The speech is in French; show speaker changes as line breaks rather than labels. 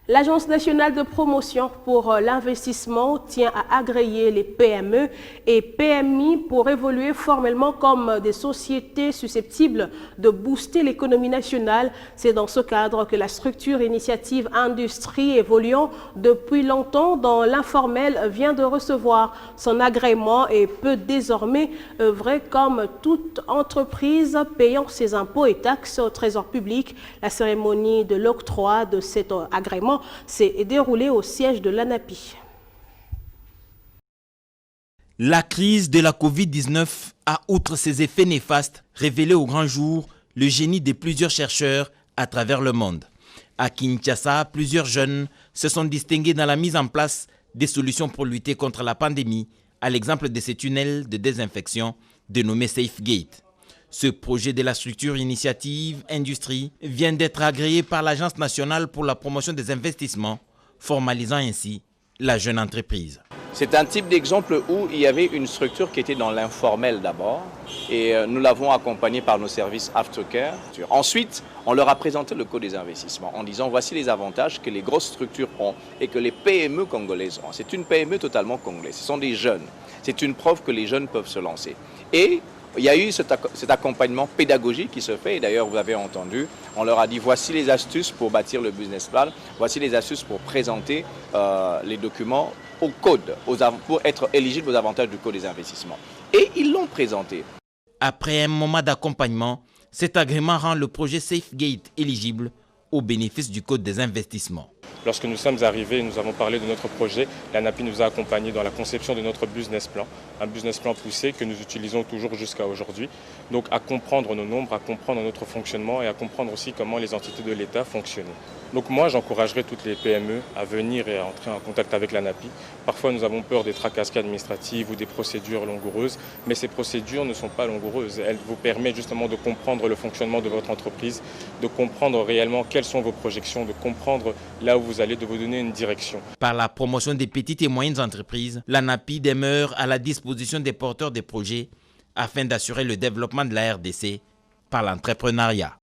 L'Agence nationale de promotion pour l'investissement tient à agréer les PME et PMI pour évoluer formellement comme des sociétés susceptibles de booster l'économie nationale. C'est dans ce cadre que la structure Initiative Industrie évoluant depuis longtemps dans l'informel vient de recevoir son agrément et peut désormais œuvrer comme toute entreprise payant ses impôts et taxes au trésor public. La cérémonie de l'octroi de cet agrément s'est déroulée au siège de l'ANAPI.
La crise de la Covid-19 a, outre ses effets néfastes, révélé au grand jour le génie de plusieurs chercheurs à travers le monde. À Kinshasa, plusieurs jeunes se sont distingués dans la mise en place des solutions pour lutter contre la pandémie, à l'exemple de ces tunnels de désinfection dénommés SafeGate. Ce projet de la structure Initiative Industrie vient d'être agréé par l'Agence nationale pour la promotion des investissements, formalisant ainsi la jeune entreprise.
C'est un type d'exemple où il y avait une structure qui était dans l'informel d'abord et nous l'avons accompagné par nos services aftercare. Ensuite, on leur a présenté le code des investissements en disant voici les avantages que les grosses structures ont et que les PME congolaises ont. C'est une PME totalement congolaise, ce sont des jeunes. C'est une preuve que les jeunes peuvent se lancer. Et il y a eu cet accompagnement pédagogique qui se fait, et d'ailleurs vous avez entendu, on leur a dit voici les astuces pour bâtir le business plan, voici les astuces pour présenter les documents au code, pour être éligible aux avantages du code des investissements. Et ils l'ont présenté.
Après un moment d'accompagnement, cet agrément rend le projet SafeGate éligible au bénéfice du code des investissements.
Lorsque nous sommes arrivés et nous avons parlé de notre projet, l'ANAPI nous a accompagnés dans la conception de notre business plan, un business plan poussé que nous utilisons toujours jusqu'à aujourd'hui. Donc à comprendre nos nombres, à comprendre notre fonctionnement et à comprendre aussi comment les entités de l'État fonctionnent. Donc moi j'encouragerais toutes les PME à venir et à entrer en contact avec l'ANAPI. Parfois nous avons peur des tracasseries administratives ou des procédures langoureuses, mais ces procédures ne sont pas langoureuses. Elles vous permettent justement de comprendre le fonctionnement de votre entreprise, de comprendre réellement quelles sont vos projections, de comprendre là où vous allez, de vous donner une direction.
Par la promotion des petites et moyennes entreprises, l'ANAPI demeure à la disposition des porteurs de projets afin d'assurer le développement de la RDC par l'entrepreneuriat.